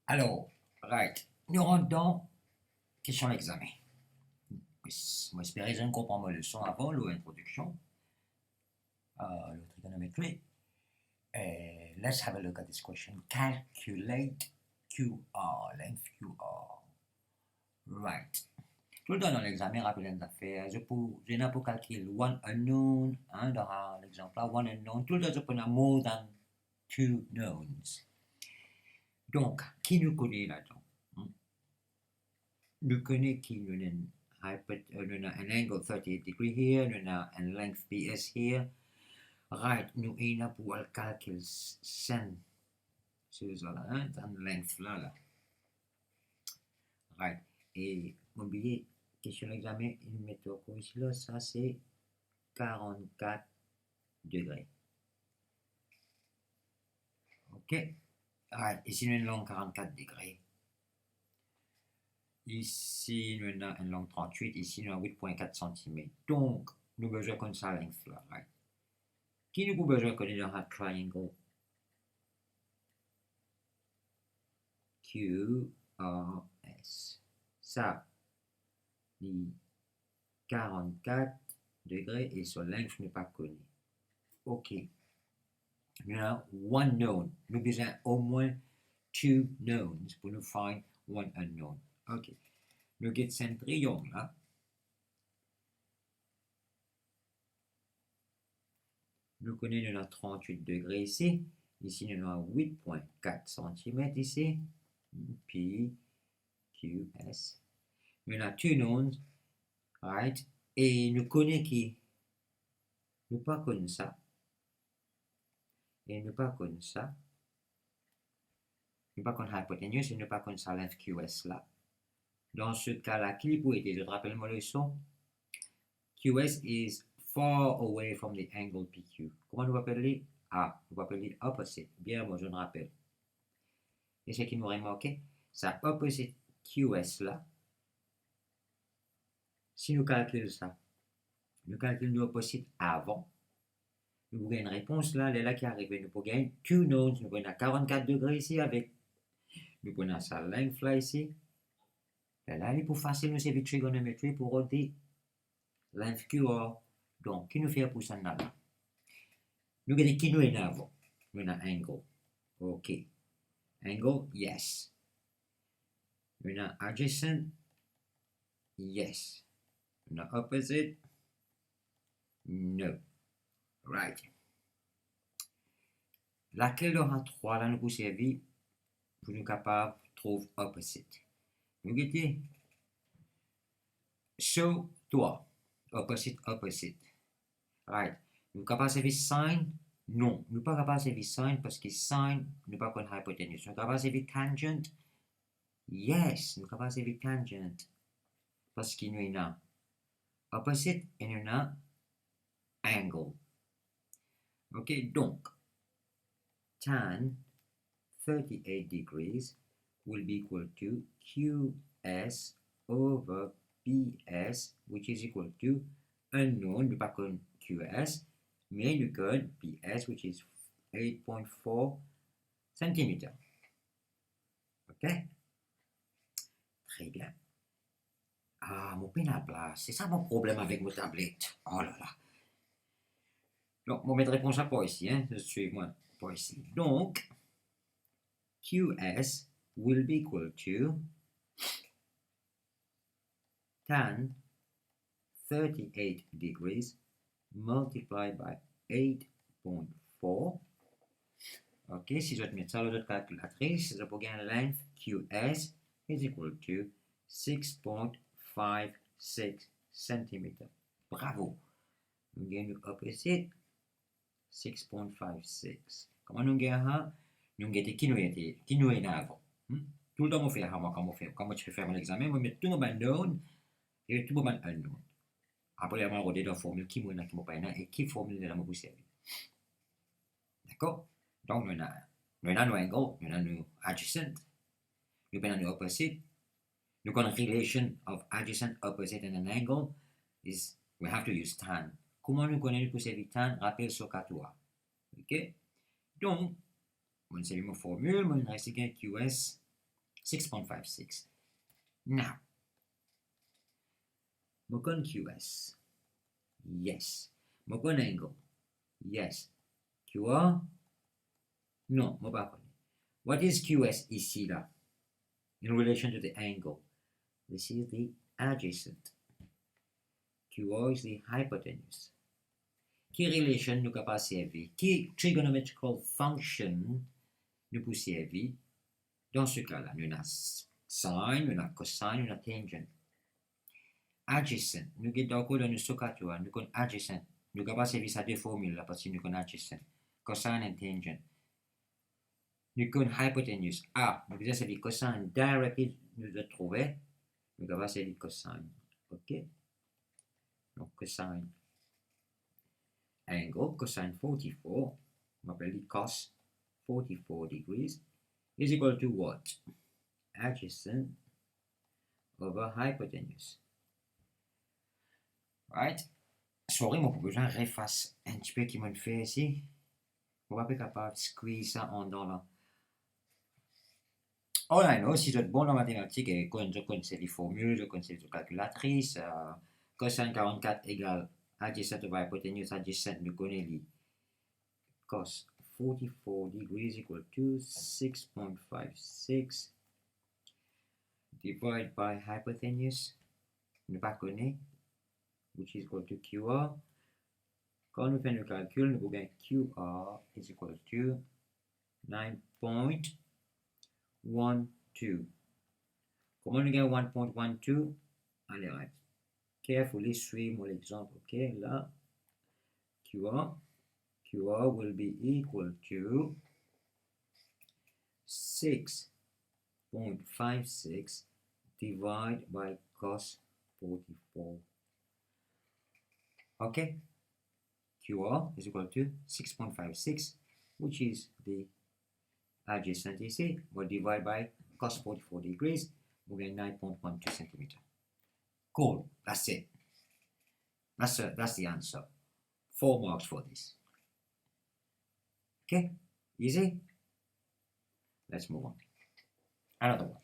Alors, right, nous rentrons dans question d'examen. Moi, j'espère que je comprends ma leçon avant l'introduction, le trigonometry. Let's have a look at this question. Calculate QR, length QR. Right. Tout le temps dans l'examen, rappelez les affaires. Je n'ai pas calculer one unknown, hein, dans l'exemple là, one unknown. Tout le temps, je prends more than two knowns. Donc, qui nous connaît là-dedans? Nous connaissons qui nous a un angle 38 degrés here, nous a un length PS here. Right, nous avons pour le calcul sen. C'est ça là, hein, un length là. Right, et oubliez, question d'examen, il met au ici là, ça c'est 44 degrés. Ok, right, ici nous avons 44 degrés. Ici, nous avons une longue 38, ici, nous avons 8,4 cm. Donc, nous avons besoin de ça length là, right? Qui nous avons besoin de connaître dans un triangle? QRS. Ça, les 44 degrés et ce length n'est pas connu. Ok. Nous avons one known. Nous avons besoin au moins two knowns pour nous find one unknown. Ok. Nous avons un triangle là. Nous connaissons 38 degrés ici. Ici, nous avons 8,4 cm ici. P, Q, S. Nous avons two knowns. Right? Et nous connaissons qui? Nous pas connaissons ça. Et nous pas connaissons ça. Nous pas connaissons hypoténuse et nous pas connaissons ça length QS là. Dans ce cas-là, qui peut être? Je te rappelle ma leçon. QS is far away from the angle PQ. Comment nous appelons? Ah, nous appelons opposite. Bien, moi je me rappelle. Et ce qui nous remarque, ça opposite QS là. Si nous calculons ça, nous calculons l'opposite avant. Nous avons une réponse là, elle est là qui arrive. Nous pouvons gagner two knowns. Nous prenons à 44 degrés ici avec. Nous prenons ça length là ici. Et là, il est pour facile nous servir trigonométrie pour rôder length QR. Donc, qui nous fait pour ça là? Nous avons qui nous est avant. Nous avons angle. Ok. Angle, yes. Nous avons adjacent, yes. Nous avons opposite, no. Right. Laquelle aura 3 là nous peut servir pour nous capables de trouver opposite. Nous avons so 3. Opposite, opposite. Right. Nous capables de servir sine? Non. Nous pas capables de servir sine parce que sine, nous pas connaître hypoténuse. Nous capables de servir tangent? Yes. Nous capables de servir tangent. Parce que nous avons opposite et nous avons angle. Ok, donc, tan 38 degrees will be equal to QS over PS, which is equal to unknown, nous pas connaître QS, mais nous connaissons PS, which is 8.4 cm. Ok? Très bien. Ah, mon pen à place. C'est ça mon problème avec mon tablette. Oh là là. Donc, on va mettre réponse à pas ici, hein. Suivez-moi, pas ici. Donc, QS will be equal to tan 38 degrees multiplied by 8.4. Ok, si je vais mettre ça dans notre calculatrice, je peux gagner length QS is equal to 6.56 cm. Bravo. Nous gagnons opposite 6.56. Comment nous gagnons? Nous gagnons qui nous est avant. Tout le temps, on fait comment tu fais faire mon examen, on met tout le monde known et tout le monde unknown. Après, on va regarder dans la formule qui m'a pas et qui formule de la m'a servir. D'accord? Donc, nous avons nos angles, nous avons nos adjacent, nous avons nos opposite. Nous avons relation of adjacent, opposite and an angle is we have to use tan. Comment nous connaissons pour servir tan? Rappel sur 4. Ok? Donc, on servir ma formule, on reste QS 6.56. Now, je connais QS. Yes. Je connais angle. Yes. QR? Non, je ne pas connais. What is QS ici, là? In relation to the angle? This is the adjacent. QR is the hypotenuse. Qui relation nous capable servir? Qui trigonometrical function nous peut servir? Dans ce cas-là, nous avons sine, nous avons cosine, nous avons tangent. Adjacent, nous avons d'accord dans ce cas-là, nous avons adjacent. Nous avons pas servi ça deux formules là parce que nous avons adjacent. Cosine et tangent. Nous avons hypotenuse. Ah, nous avons servi cosine directly, nous avons trouvé. Nous avons servi cosine. OK? Donc, cosine. Angle, cosine 44, on appelle cos 44 degrees, is equal to what? Adjacent over hypotenuse. Right? Sorry, mon besoin refasse un petit peu qui m'en fait ici. On va pas capable de squeeze ça en dans là. Oh là, non, si vous êtes bon en mathématiques et quand je connais les formules, je connais les calculatrices, cosine 44 égale adjacent over hypotenuse, adjacent, nous connaissons les cos 44 degrees equal to 6.56 divided by hypotenuse, nous pas connaît, which is equal to QR. Quand nous faisons le calcul, nous avons QR is equal to 9.12. Comment nous gagnons 1.12? Allez, right. Carefully suivre l'exemple. OK, là, QR will be equal to 6.56 divided by cos 44. Okay, QR is equal to 6.56, which is the adjacent ici, but divided by cos 44 degrees, we get 9.12 centimeter. Cool, that's it. That's the answer. 4 marks for this. Okay, easy? Let's move on. Another one.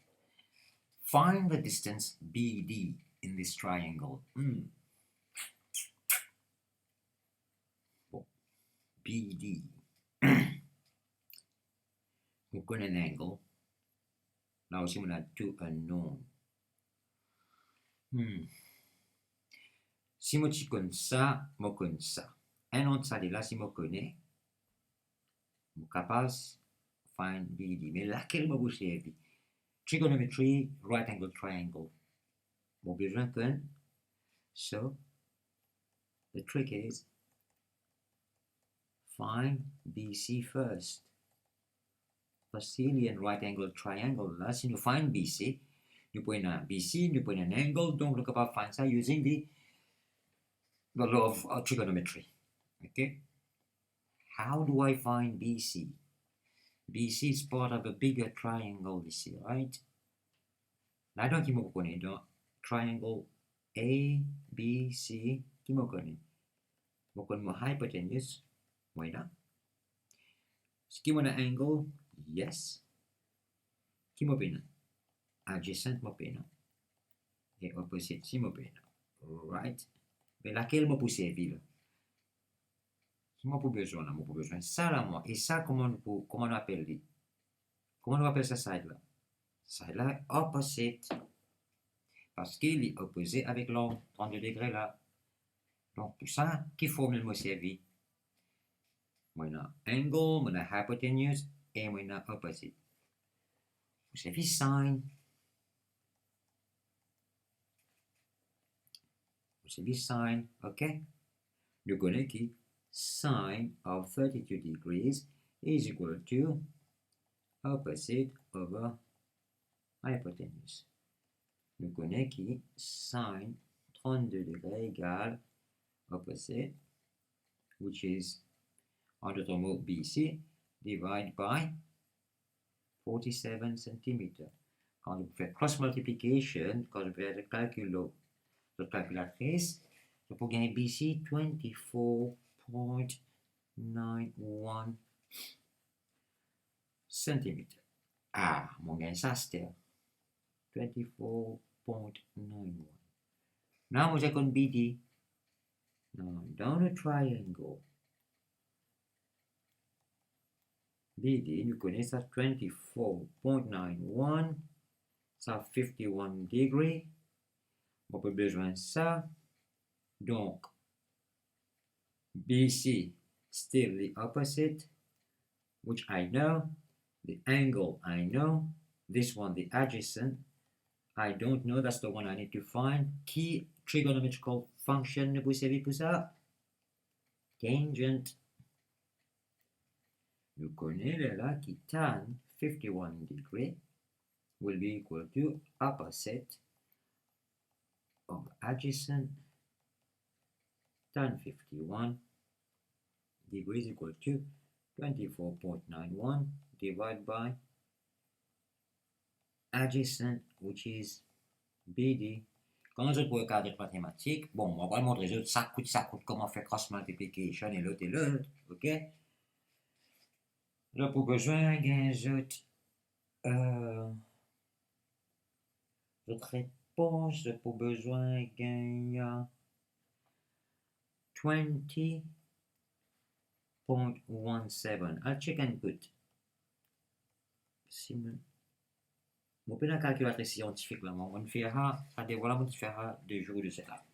Find the distance BD in this triangle. BD. We've got an angle. Now we have two unknown. Si je connais ça, je connais ça. Un autre ça, là, si je connais, je suis capable de find BD. Mais laquelle je vais servir? Trigonometry, right angle triangle. J'ai besoin qu'un. So, the trick is find BC first. Parce qu'il y a un right angle triangle là, si nous find BC, nous prenons un BC, nous prenons un angle, donc nous sommes capables de find ça using the law of trigonometry. Okay? How do I find BC? BC is part of a bigger triangle ici, right? Là, donc, qui me connaît dans triangle A, B, C, qui me connaît? Je connais mon hypotenuse, voilà. Ce qui m'a angle, yes. Qui m'a peine? Adjacent m'a peine. Et opposite, si m'a peine. Right? Mais laquelle m'a poussé à ville? Moi, pour besoin, là, moi, pour besoin. Ça, là, moi. Et ça, comment on appelle? Comment on appelle ça side là? Side là, opposite. Parce qu'il est opposé avec l'angle 32 degrés là. Donc, tout ça, qui formule me servir? Moi, angle, moi, hypotenuse, et moi, opposite. Vous savez, sine. Vous savez, sine, ok? Nous connaissons qui? Sine of 32 degrees is equal to opposite over hypotenuse. Nous connaissons qui? Sine 32 degrés égale opposite, which is, en d'autres mots, BC, divided by 47 cm. Quand vous faites cross multiplication, quand vous faites le calcul de calculatrice, vous pouvez gagner BC 24.91 cm. Ah, mon gain ça, c'était 24.91. Now we're going BD. Now down a triangle. BD, nous connaissons ça 24.91, ça 51 degrés. On peut besoin de ça. Donc, BC, still the opposite, which I know. The angle I know. This one, the adjacent, I don't know. That's the one I need to find. Key trigonometrical function ne vous savez pour ça? Tangent. Nous connaissons là qui tan 51 degrés will be equal to opposite of adjacent tan 51 degrees equal to 24.91 divided by adjacent, which is BD. Quand je pour regarder mathématiques, bon, on va le montrer, ça coûte, comment faire cross multiplication et l'autre, ok? Là, pour besoin d'un autre réponse, pour besoin d'un 20.17. I'll check and put. On peut la calculatrice scientifique là, on fera, ça dévoile, on fera 2 jours de cela.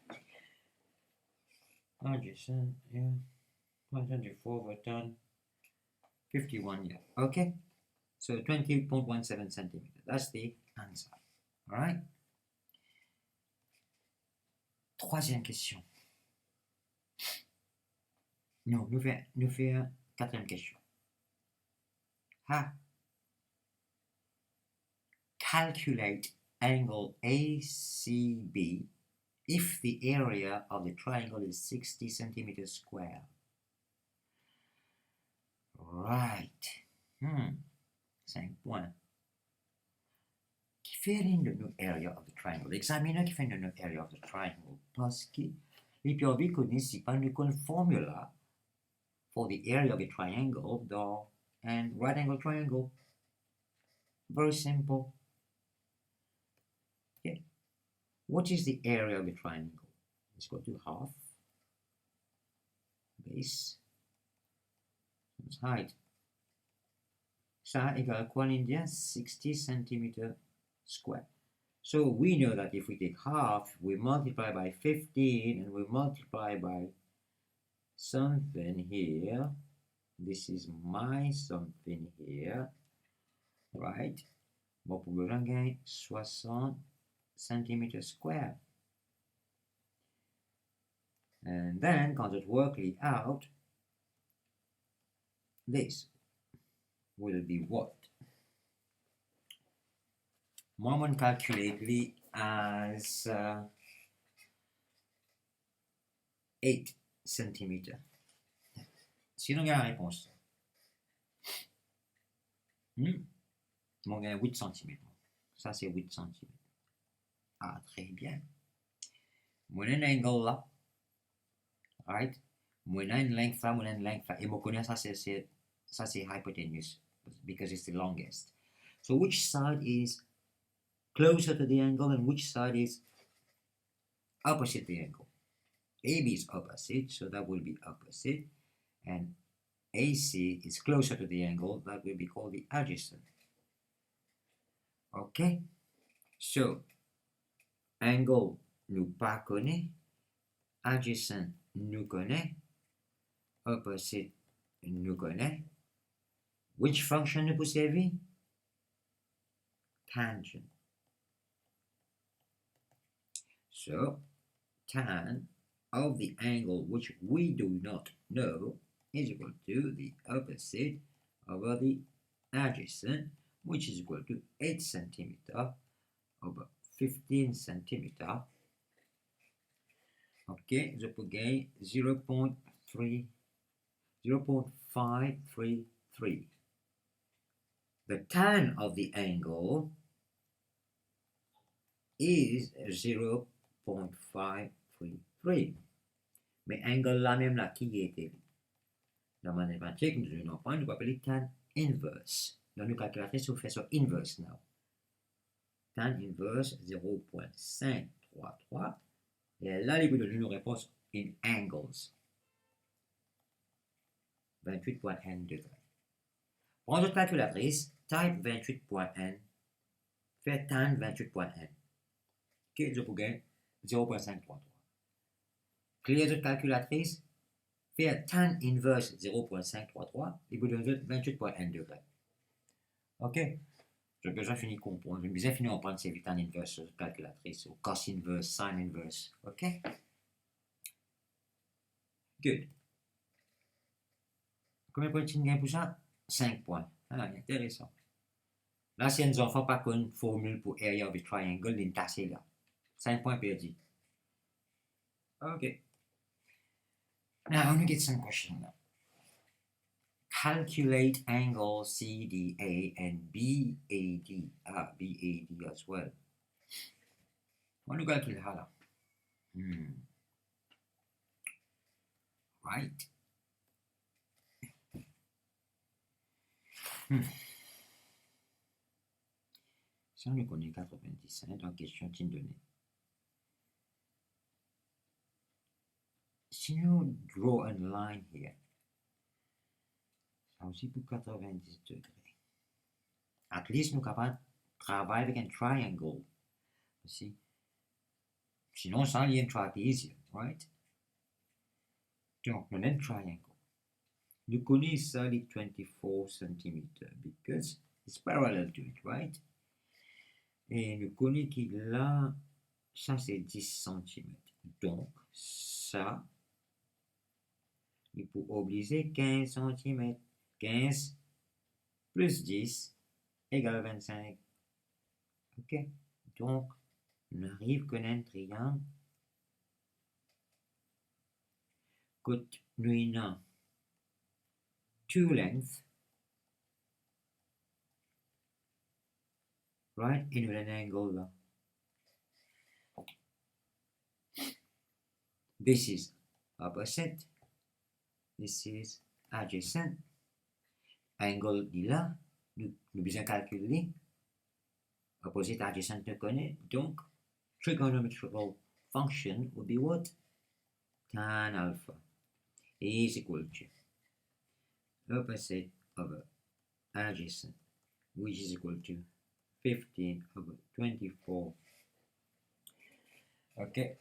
Adjacent, yeah. 124 over 10. 51, yeah. Okay. So 20.17 centimeters. That's the answer. All right. Troisième question. Non, nous faisons quatrième question. Calculate angle ACB if the area of the triangle is 60 centimeters square. Right. 5 points. Qui fait de notre area of the triangle? Examinons qui fait de notre area of the triangle. Parce que les PRB connaissent pas une formula for the area of a triangle, though, and right angle triangle. Very simple. Okay. What is the area of a triangle? It's equal to half base times height. Ça égale quoi, l'Indien? 60 centimeters square. So we know that if we take half, we multiply by 15, and we multiply by something here. This is my something here, right? Bon, pour le gain 60 centimeters square. And then, quand je work it out, this will be what? Moi, on calculate it as 8 centimeters. Sinon, il y a la réponse. Mon gain 8 cm. Ça, c'est 8 cm. Ah, très bien. Moi, j'ai un angle là. Right? Moi, j'ai une length là, moi, j'ai une length là. Et moi, connais ça, c'est hypotenuse. Because it's the longest. So, which side is closer to the angle and which side is opposite the angle? AB is opposite, so that will be opposite. And AC is closer to the angle, that will be called the adjacent. Okay? So, angle, nous pas connaît. Adjacent, nous connaît. Opposite, nous connaît. Which function nous servir? Tangent. So, tan of the angle which we do not know is equal to the opposite over the adjacent, which is equal to 8 centimeters over 15 centimeters. Okay, je peux gagner 0.533. The tan of the angle is 0.533. Mais angle là même là qui était dans ma mathématique, nous n'avons pas, nous appelons tan inverse. Donc nous calculons sur fait sur inverse now. tan inverse 0.533. Et là, il vous donne une réponse in angles. 28.n degrés. Prends votre calculatrice, type 28.n, fais tan 28.n. Ok, je vous gagne 0.533. Cliquez votre calculatrice, fais tan inverse 0.533, il vous donne 28.n degrés. Ok, j'ai besoin de finir comprendre, j'ai besoin de finir en prendre ces tan inverse sur votre calculatrice, ou cos inverse, sin inverse. Ok? Good. Combien de points tu gagnes pour ça? 5 points. Ah, intéressant. Là, si un enfant pas une formule pour area of a triangle, il est tassé là. 5 points perdus. Ok. Now, let me get some question now. Calculate angle CDA and BAD. BAD as well. On nous calcule là. Right. Si on nous connaît 90, dans question qui donnée. Si nous draw a line here, ça aussi pour 90 degrés. At least nous sommes capables de travailler avec un triangle. See? Sinon, ça, il y a un trapézien, right? Donc, on a un triangle. Nous connaissons ça, les 24 cm, because it's parallel to it, right? Et nous connaissons qu'il là, ça c'est 10 cm. Donc, ça, il faut obliger 15 cm. 15 plus 10 égale 25. Ok? Donc, on arrive qu'on a un triangle. Quand nous avons two lengths, right? Et nous avons un angle là. This is opposite. This is adjacent. Angle dit là, nous besoin calculer. Opposite adjacent nous connaît. Donc, trigonometrical function would be what? Tan alpha is equal to opposite over adjacent, which is equal to 15 over 24. Okay.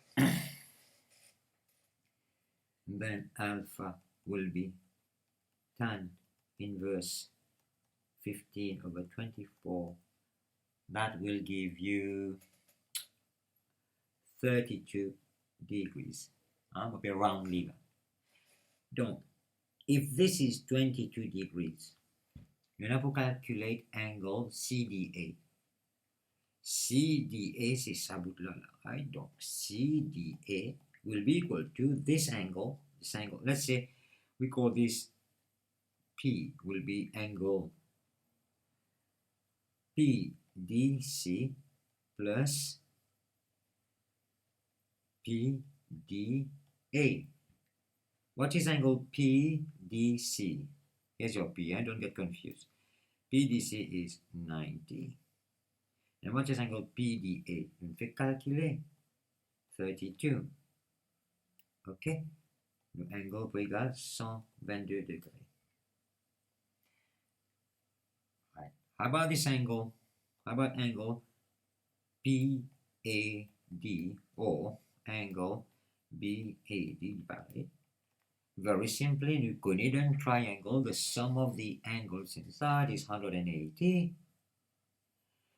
Then alpha will be tan inverse 15 over 24. That will give you 32 degrees. On peut roundly. Donc, if this is 22 degrees, you have to calculate angle CDA. CDA, c'est ça bout là, right? Donc, CDA will be equal to this angle. Let's say we call this P will be angle PDC plus PDA. What is angle PDC? Here's your P, don't get confused. PDC is 90. And what is angle PDA? On fait calculer 32. Ok? Le angle peut égal 122 degrés. Right. How about this angle? How about angle PAD or angle BAD? Pareil. Very simply, nous connaissons un triangle. The sum of the angles inside is 180.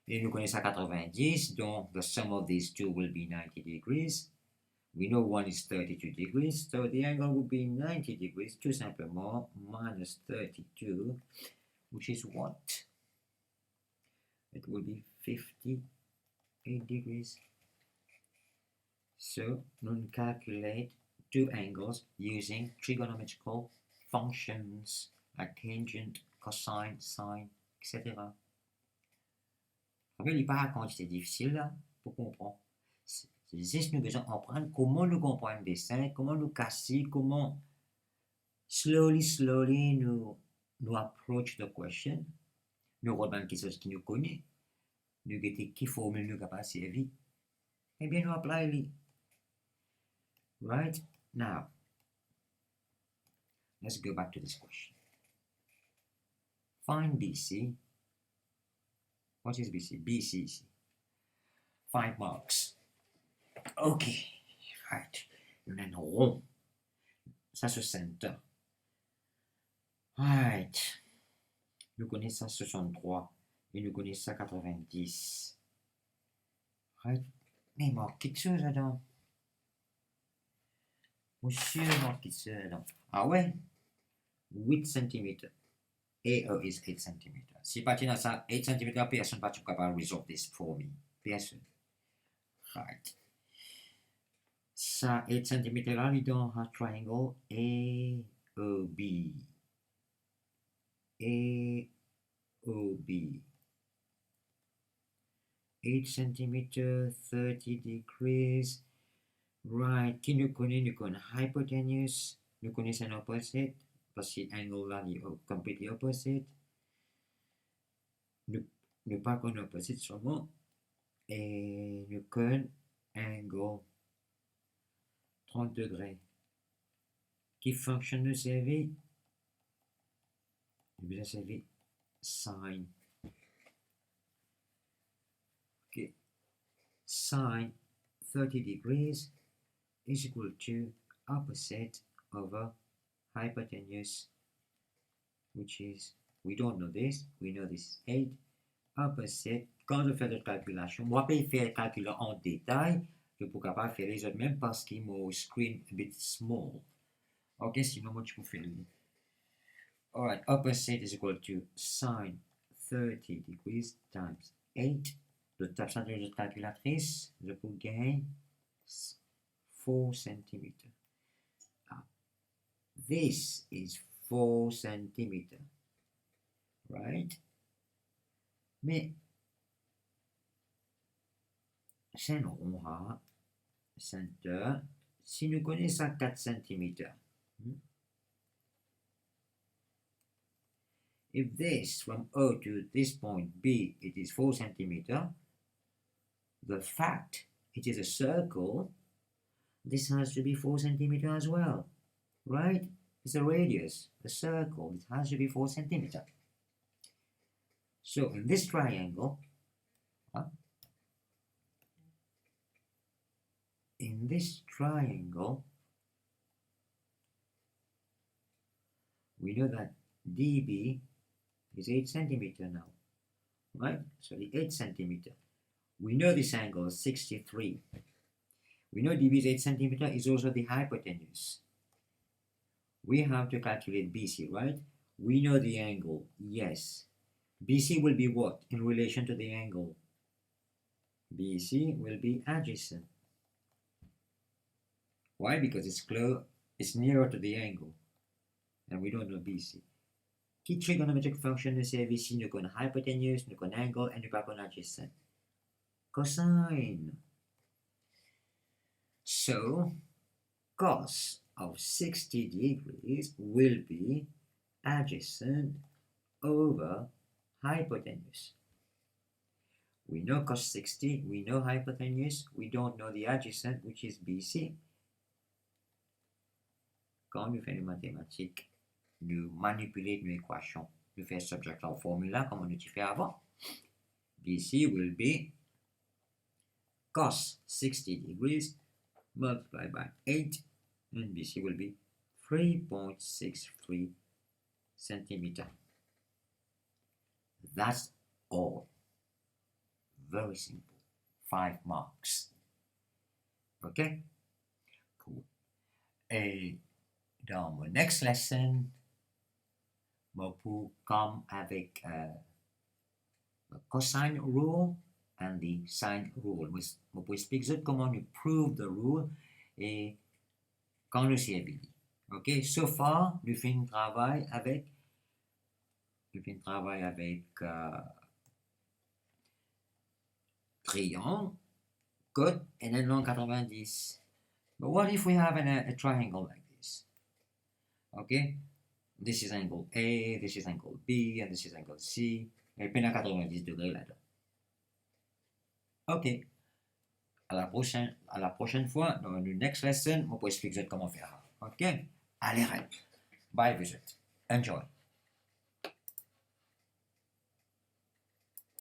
Et nous connaissons 90, donc the sum of these two will be 90 degrees. We know one is 32 degrees, so the angle will be 90 degrees, tout simplement, minus 32, which is what? It will be 58 degrees. So, we calculate two angles using trigonometrical functions like tangent, cosine, sine, etc. Il n'y a pas quand c'est difficile là, pour comprendre. C'est juste nous besoin d'apprendre comment nous comprendre des dessins, comment nous casser, comment slowly nous approach the question. Nous regardons quelque chose qui nous connaît. nous avons qui formule nous capable servir. Eh bien, nous apply it. Right? Now, let's go back to this question. Find BC. What is BC? BC. 5 marks. Okay. Right. On a un rond. Ça se centre. Right. Nous connaissons 63 et nous connaissons 90. Right. Mais il manque quelque chose là-dedans. Monsieur, il manque quelque chose là-dedans. Ah ouais? 8 cm. AO is 8 cm. Si pas tu as ça 8 cm, personne pas capable de résoudre this for me. Personne. Right. Ça 8 cm là, il donne un triangle AOB. AOB. 8 cm, 30 degrees. Right. Qui nous connaît hypotenuse. Nous connaissons un opposite. Parce que l'angle là est completely opposite. Nous pas qu'on opposite seulement. Et nous connaissons angle 30 degrés. Qui fonctionne nous servir? Nous besoin servir sine. Okay. Sine 30 degrees is equal to opposite over hypotenuse, which is, we don't know this, we know this is 8. Opposite, quand je fais la calculation, moi je vais faire le calcul en détail, je ne peux pas faire les autres, même parce que mon screen est a bit small. Ok, sinon moi je peux faire le. Alright, opposite is equal to sine 30 degrees times 8. Je tape ça dans la calculatrice, je peux gagner 4 cm. This is 4 cm, right? Mais c'est un rond à center. Si nous connaissons 4 cm, if this from O to this point B, it is 4 cm, the fact it is a circle, this has to be 4 cm as well. Right? It's a radius, a circle. It has to be 4 cm. So in this triangle, we know that dB is 8 cm now. Right? So the 8 cm. We know this angle is 63. We know dB is 8 cm is also the hypotenuse. We have to calculate BC, right? We know the angle, yes. BC will be what in relation to the angle? BC will be adjacent. Why? Because it's nearer to the angle. And we don't know BC. Qui trigonometric function nous servent ici? Nous connaissons hypotenuse, nous connaissons angle, et nous pas connaissons adjacent. Cosine. So, cos of 60 degrees will be adjacent over hypotenuse. We know cos 60, we know hypotenuse, we don't know the adjacent, which is BC. Quand nous faisons les mathématiques, nous manipulons nos équations. Nous faisons subject our formula comme on a fait avant. BC will be cos 60 degrees multiplied by 8, and BC will be 3.63 centimeter. That's all. Very simple. 5 marks. Okay? Cool. Et dans mon next lesson, je peux come avec the cosine rule and the sine rule. Je peux expliquer comment nous prove the rule et quand nous s'y habillons. Ok? So far, nous faisons un travail avec triangle, côte, and then long 90. But what if we have a triangle like this? Okay? This is angle A, this is angle B, and this is angle C. Et puis, on a 90 degrés là-dedans. Ok. À la prochaine fois, dans le next lesson, on peut expliquer comment faire. Ok? Allez, right. Bye, visit. Enjoy.